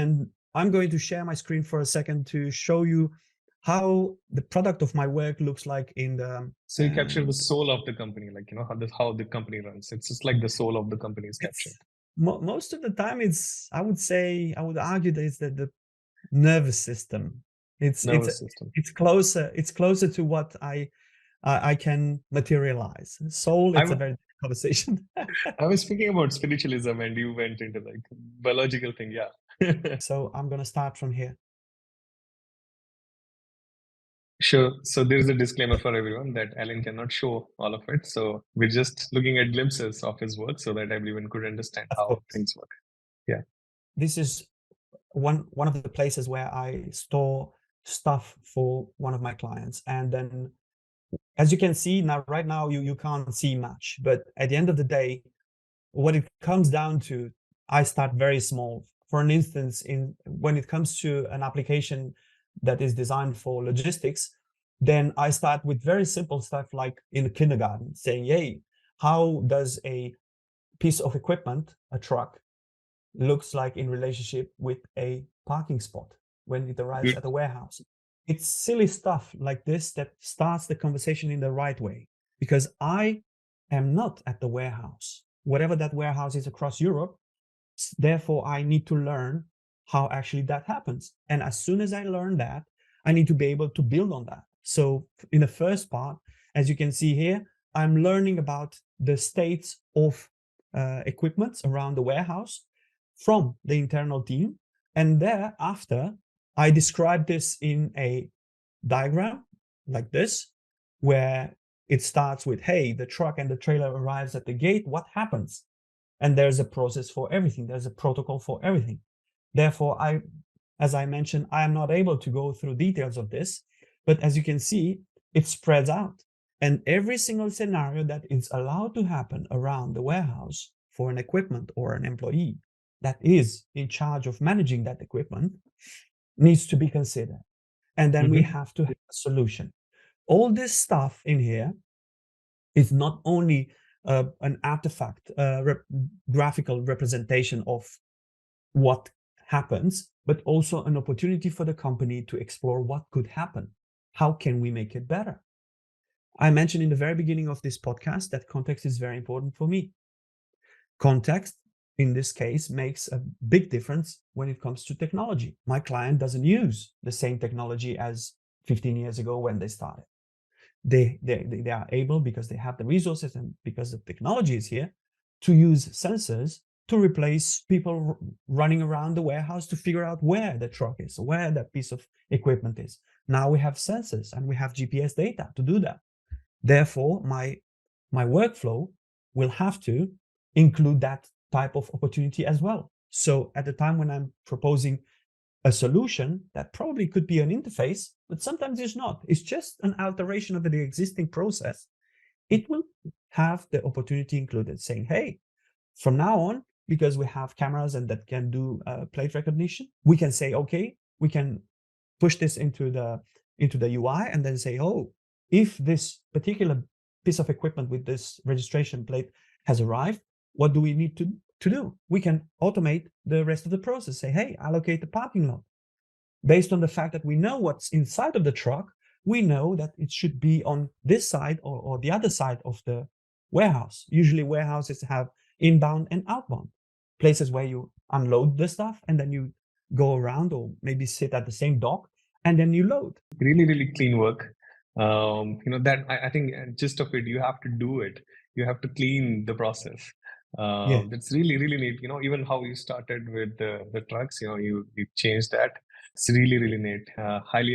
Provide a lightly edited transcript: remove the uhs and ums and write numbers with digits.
And I'm going to share my screen for a second to show you how the product of my work looks like in the... So you capture the soul of the company, like, how the company runs. It's just like the soul of the company is captured. Most of the time, I would argue that it's the nervous system. Nervous system. It's closer to what I can materialize. Soul, it's a very different conversation. I was speaking about spiritualism and you went into like biological thing. Yeah. So I'm going to start from here. Sure. So there's a disclaimer for everyone that Alan cannot show all of it. So we're just looking at glimpses of his work so that everyone could understand how things work. Yeah. This is one of the places where I store stuff for one of my clients. And then, as you can see now, right now, you can't see much. But at the end of the day, what it comes down to, I start very small. For an instance, when it comes to an application that is designed for logistics, then I start with very simple stuff like in kindergarten, saying, hey, how does a piece of equipment, a truck, looks like in relationship with a parking spot when it arrives at a warehouse? It's silly stuff like this that starts the conversation in the right way, because I am not at the warehouse, whatever that warehouse is across Europe. Therefore, I need to learn how actually that happens. And as soon as I learn that, I need to be able to build on that. So in the first part, as you can see here, I'm learning about the states of equipment around the warehouse from the internal team. And thereafter, I describe this in a diagram like this, where it starts with, hey, the truck and the trailer arrives at the gate. What happens? And there's a process for everything. There's a protocol for everything. Therefore, as I mentioned, I am not able to go through details of this, but as you can see, it spreads out. And every single scenario that is allowed to happen around the warehouse for an equipment or an employee that is in charge of managing that equipment needs to be considered. And then we have to have a solution. All this stuff in here is not only an artifact, graphical representation of what happens, but also an opportunity for the company to explore what could happen. How can we make it better? I mentioned in the very beginning of this podcast that context is very important for me. Context, in this case, makes a big difference when it comes to technology. My client doesn't use the same technology as 15 years ago when they started. They are able, because they have the resources and because the technology is here, to use sensors to replace people running around the warehouse to figure out where the truck is, where that piece of equipment is. Now we have sensors and we have GPS data to do that. Therefore, my workflow will have to include that type of opportunity as well. So at the time when I'm proposing a solution that probably could be an interface, but sometimes it's not. It's just an alteration of the existing process. It will have the opportunity included, saying, hey, from now on, because we have cameras and that can do plate recognition, we can say, okay, we can push this into the UI and then say, oh, if this particular piece of equipment with this registration plate has arrived, what do we need to do? We can automate the rest of the process. Say, hey, allocate the parking lot. Based on the fact that we know what's inside of the truck, we know that it should be on this side or the other side of the warehouse. Usually warehouses have inbound and outbound, places where you unload the stuff and then you go around or maybe sit at the same dock and then you load. Really, really clean work. That I think gist of it, you have to do it. You have to clean the process. It's really, really neat. Even how you started with the trucks, you changed that. It's really, really neat. Highly